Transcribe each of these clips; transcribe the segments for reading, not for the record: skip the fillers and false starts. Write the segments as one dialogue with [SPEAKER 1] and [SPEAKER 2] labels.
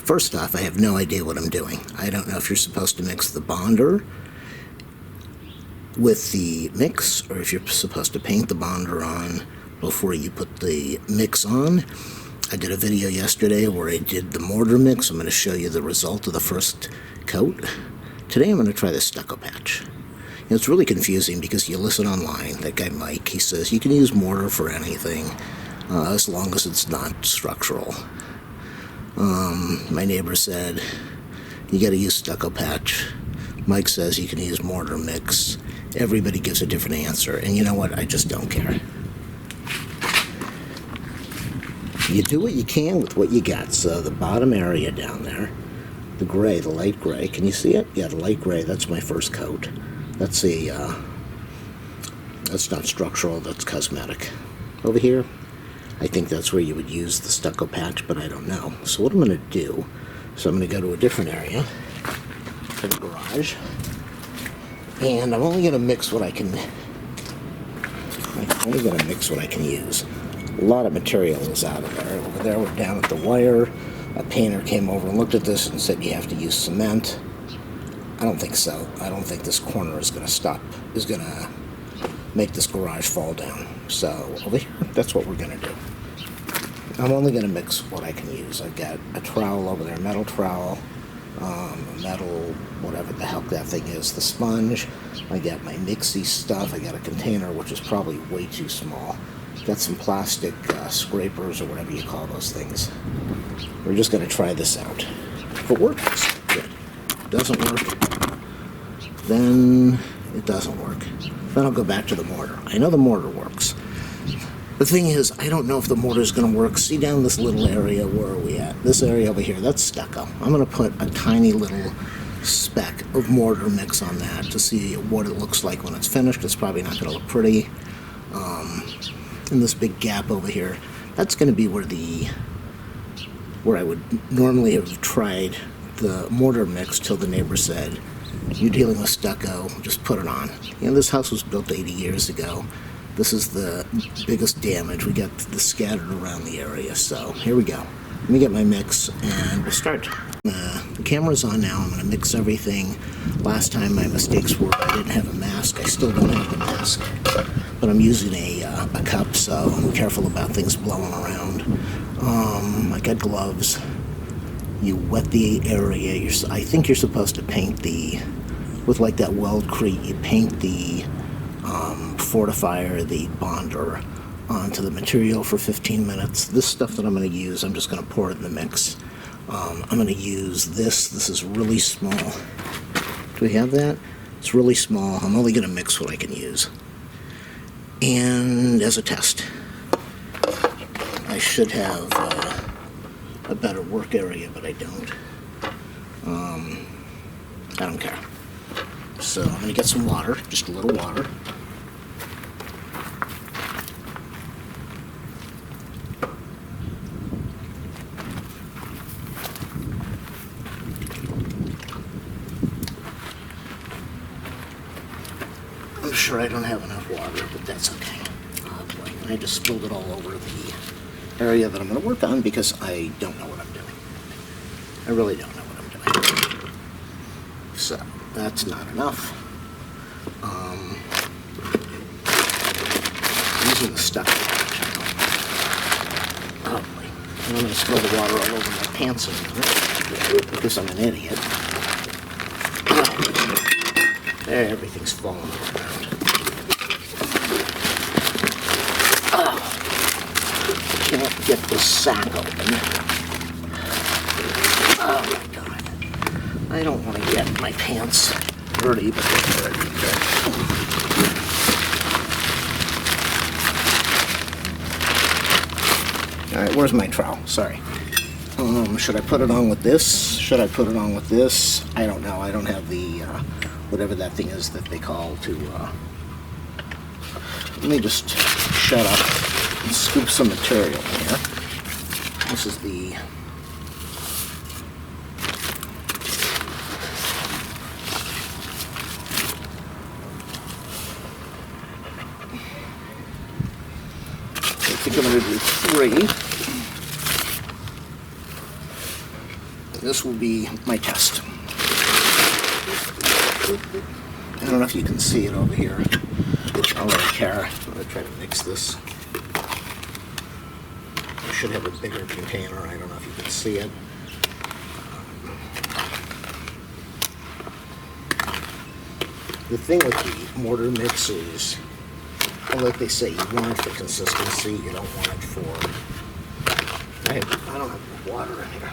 [SPEAKER 1] First off, I have no idea what I'm doing. I don't know if you're supposed to mix the bonder with the mix, or if you're supposed to paint the bonder on before you put the mix on. I did a video yesterday where I did the mortar mix. I'm going to show you the result of the first coat. Today I'm going to try the stucco patch. It's really confusing because you listen online. That guy Mike, he says you can use mortar for anything as long as it's not structural. My neighbor said you got to use stucco patch. Mike says you can use mortar mix. Everybody gives a different answer, and you know what? I just don't care. You do what you can with what you got. So the bottom area down there, the gray, the light gray, can you see it? Yeah, the light gray, that's my first coat. That's that's not structural, that's cosmetic. Over here, I think that's where you would use the stucco patch, but I don't know. So what I'm going to do, so I'm going to go to a different area for the garage, and I'm only going to mix what I can. I'm only going to mix what I can use. A lot of material is out of there. Over there, we're down at the wire. A painter came over and looked at this and said you have to use cement. I don't think so. I don't think this corner is going to make this garage fall down. So over here, that's what we're going to do. I'm only going to mix what I can use. I've got a trowel over there, metal trowel, metal, whatever the heck that thing is, the sponge. I got my mixy stuff. I got a container, which is probably way too small. Got some plastic scrapers or whatever you call those things. We're just going to try this out. If it works, good. If it doesn't work, then it doesn't work. Then I'll go back to the mortar. I know the mortar works. The thing is, I don't know if the mortar is going to work. See down this little area, where are we at? This area over here, that's stucco. I'm going to put a tiny little speck of mortar mix on that to see what it looks like when it's finished. It's probably not going to look pretty. And this big gap over here, that's going to be where I would normally have tried the mortar mix till the neighbor said, you're dealing with stucco, just put it on. You know, this house was built 80 years ago. This is the biggest damage. We got this scattered around the area, so here we go. Let me get my mix and we'll start. The camera's on now. I'm going to mix everything. Last time my mistakes were I didn't have a mask. I still don't have the mask, but I'm using a cup, so I'm careful about things blowing around. I got gloves. You wet the area. I think you're supposed to paint with like that Weldcrete, you paint the fortifier, the bonder, onto the material for 15 minutes. This stuff that I'm going to use, I'm just going to pour it in the mix. I'm going to use this. This is really small. Do we have that? It's really small. I'm only going to mix what I can use. And as a test, I should have a better work area, but I don't. I don't care. So I'm going to get some water, just a little water. I'm sure I don't have enough water, but that's okay. Oh boy, I just spilled it all over the area that I'm going to work on because I don't know what I'm doing. I really don't know what I'm doing. So that's not enough. Using the stuff. Oh boy. And I'm going to spill the water all over my pants because I'm an idiot. There, everything's falling around. Can't get the sack open. Oh my god. I don't want to get my pants dirty, but they're dirty. Alright, where's my trowel? Sorry. Should I put it on with this? Should I put it on with this? I don't know. I don't have the, whatever that thing is that they call to, let me just shut up and scoop some material here. This is the, I think I'm going to do 3. this will be my test. I don't know if you can see it over here. I don't really care. I'm going to try to mix this. I should have a bigger container. I don't know if you can see it. The thing with the mortar mix is, like they say, you want it for consistency. You don't want it for... I don't have enough water in here.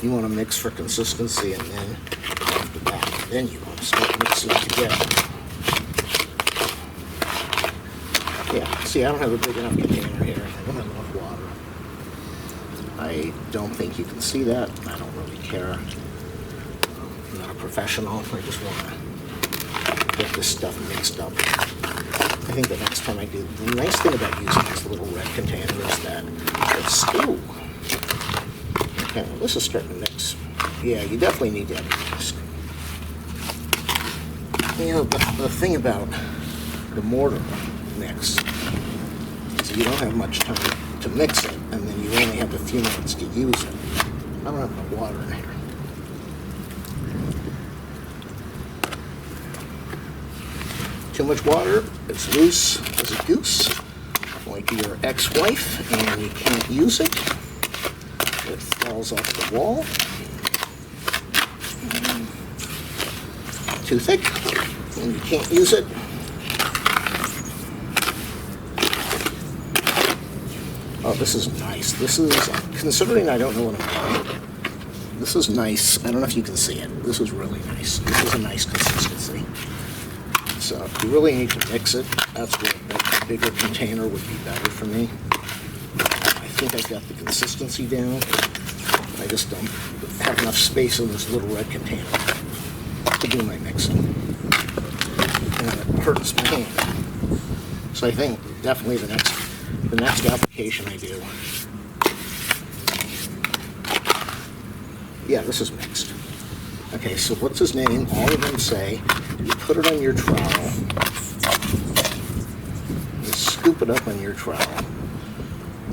[SPEAKER 1] You want to mix for consistency, and then after that, then you want to start mixing it together. Yeah, see, I don't have a big enough container here. I don't have enough water. I don't think you can see that. I don't really care. I'm not a professional. I just want to get this stuff mixed up. I think the next time I do, the nice thing about using this little red container is that it's, ooh. Okay, well, this is starting to mix. Yeah, you definitely need to have it mixed. You know, the thing about the mortar mix is you don't have much time to mix it, and then you only have a few minutes to use it. I don't have enough water in here. Too much water, it's loose as a goose, like your ex-wife, and you can't use it. It falls off the wall. Too thick, and you can't use it. Oh, this is nice. This is, considering I don't know what I'm doing, this is nice. I don't know if you can see it. This is really nice. This is a nice consistency. So if you really need to mix it, that's where a bigger container would be better for me. I think I've got the consistency down. I just don't have enough space in this little red container to do my mixing. And it hurts my hand. So I think definitely the next application I do, yeah, this is mixed. Okay, so what's his name? All of them say you put it on your trowel, you scoop it up on your trowel,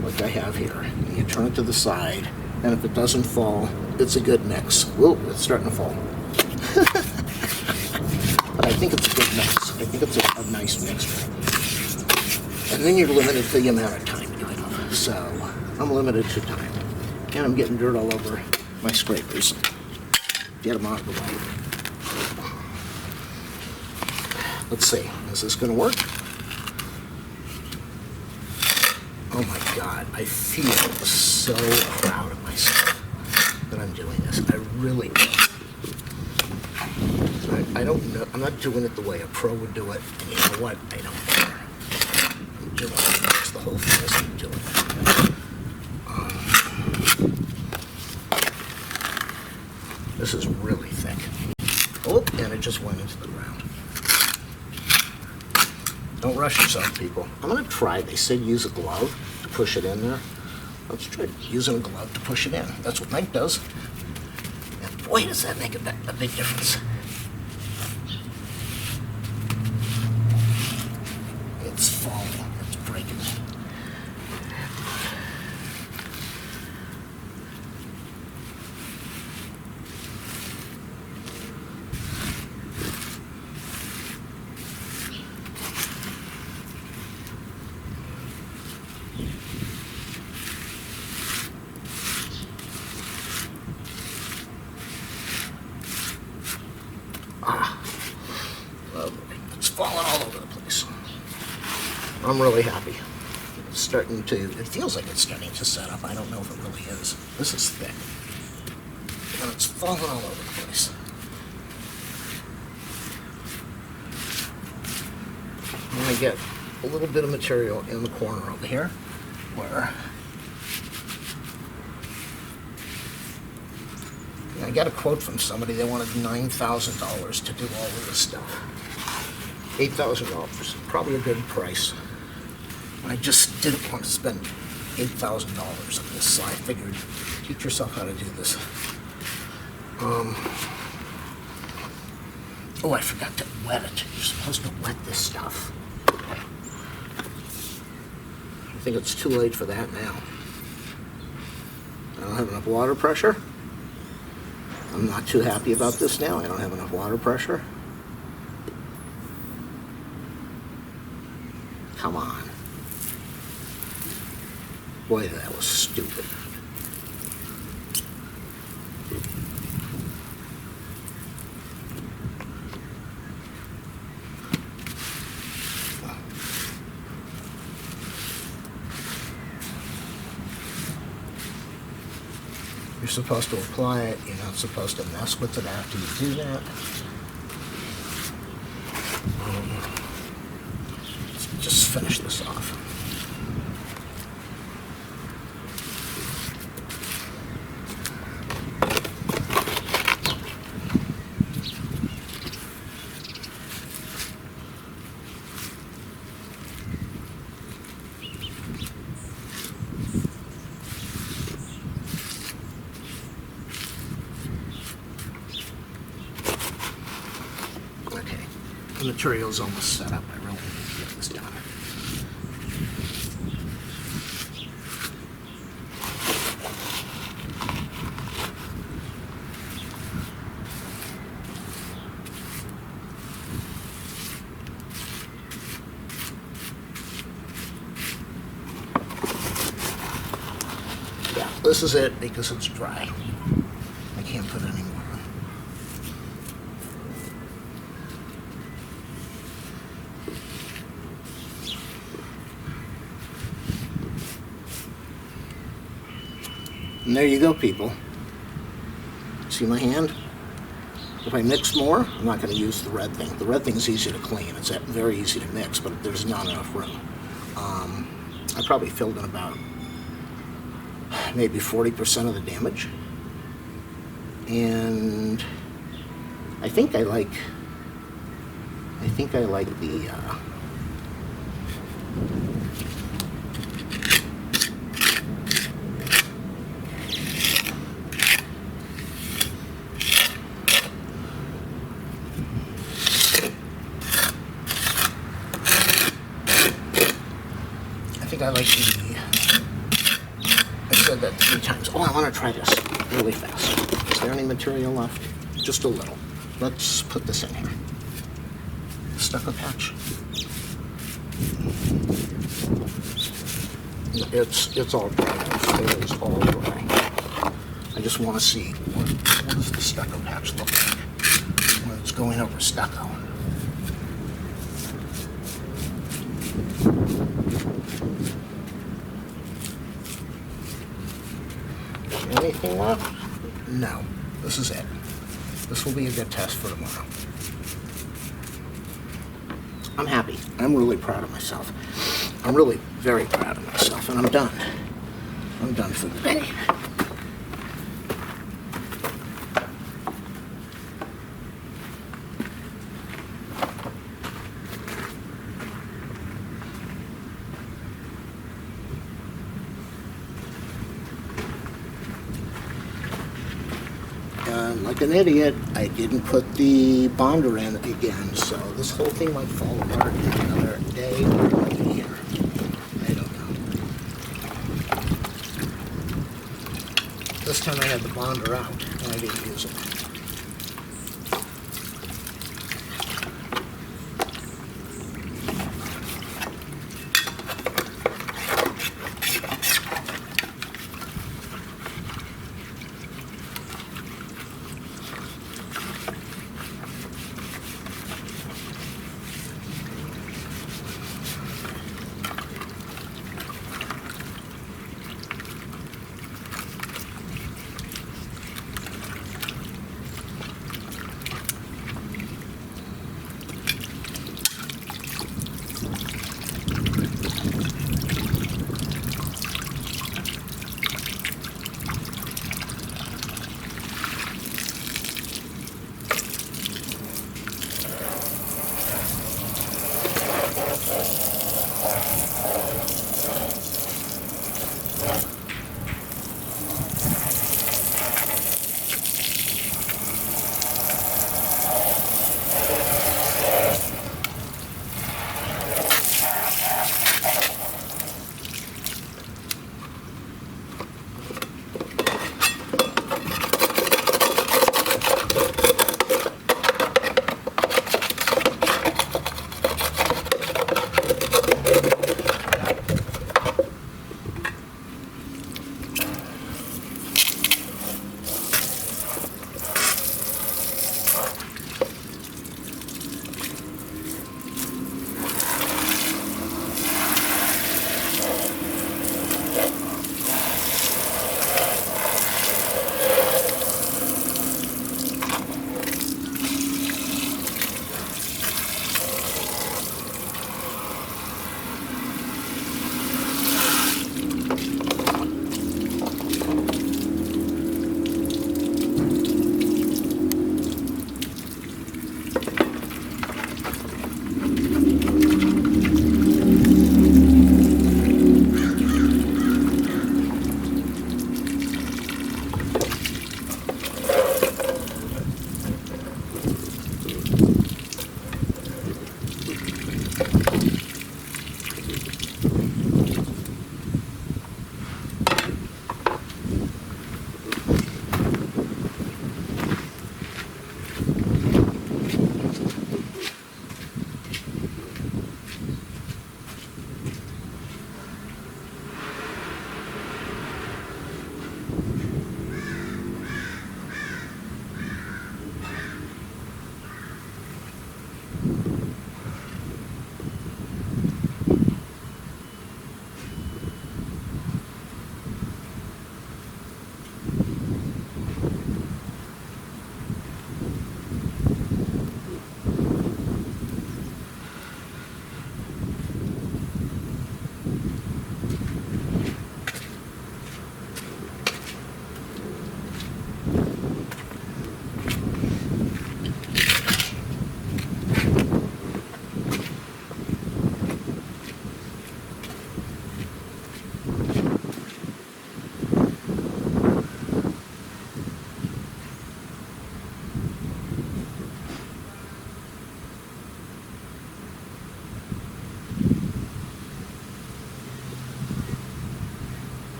[SPEAKER 1] like I have here, and you turn it to the side, and if it doesn't fall, it's a good mix. Whoa, it's starting to fall. But I think it's a good mix. I think it's a nice mixture. And then you're limited to the amount of time you have. So I'm limited to time. And I'm getting dirt all over my scrapers. Get them out of the way. Let's see. Is this going to work? Oh my God. I feel so proud of myself that I'm doing this. I really do. I don't know. I'm not doing it the way a pro would do it. And you know what? I don't care. I'm doing it. That's the whole thing is I'm doing it. This is really thick. Oh, and it just went into the ground. Don't rush yourself, people. I'm going to try. They said use a glove to push it in there. Let's try using a glove to push it in. That's what Mike does. And boy, does that make a big difference. It's falling. It's breaking. It's falling all over the place. I'm really happy. It's starting to, it feels like it's starting to set up. I don't know if it really is. This is thick. And it's falling all over the place. I'm going to get a little bit of material in the corner over here where I got a quote from somebody. They wanted $9,000 to do all of this stuff. $8,000, probably a good price. I just didn't want to spend $8,000 on this, so I figured, teach yourself how to do this. Oh, I forgot to wet it. You're supposed to wet this stuff. think it's too late for that now. I don't have enough water pressure. I'm not too happy about this now. I don't have enough water pressure. Come on. Boy, that was stupid. You're supposed to apply it. You're not supposed to mess with it after you do that. Let's just finish this off. The material's almost set up. I really need to get this done. Yeah, this is it because it's dry. I can't put any more on. And there you go, people. See my hand? If I mix more, I'm not going to use the red thing. The red thing is easy to clean. It's very easy to mix, but there's not enough room. I probably filled in about maybe 40% of the damage. And I think I like the I said that 3 times. Oh, I want to try this really fast. Is there any material left? Just a little. Let's put this in here. Stucco patch. It's all dry. It is all dry. I just want to see what does the stucco patch look like when it's going over stucco. Anything left? No. This is it. This will be a good test for tomorrow. I'm happy. I'm really proud of myself. I'm really very proud of myself, and I'm done. I'm done for the day. Like an idiot, I didn't put the bonder in again, so this whole thing might fall apart in another day or another year. I don't know. This time I had the bonder out, and I didn't use it.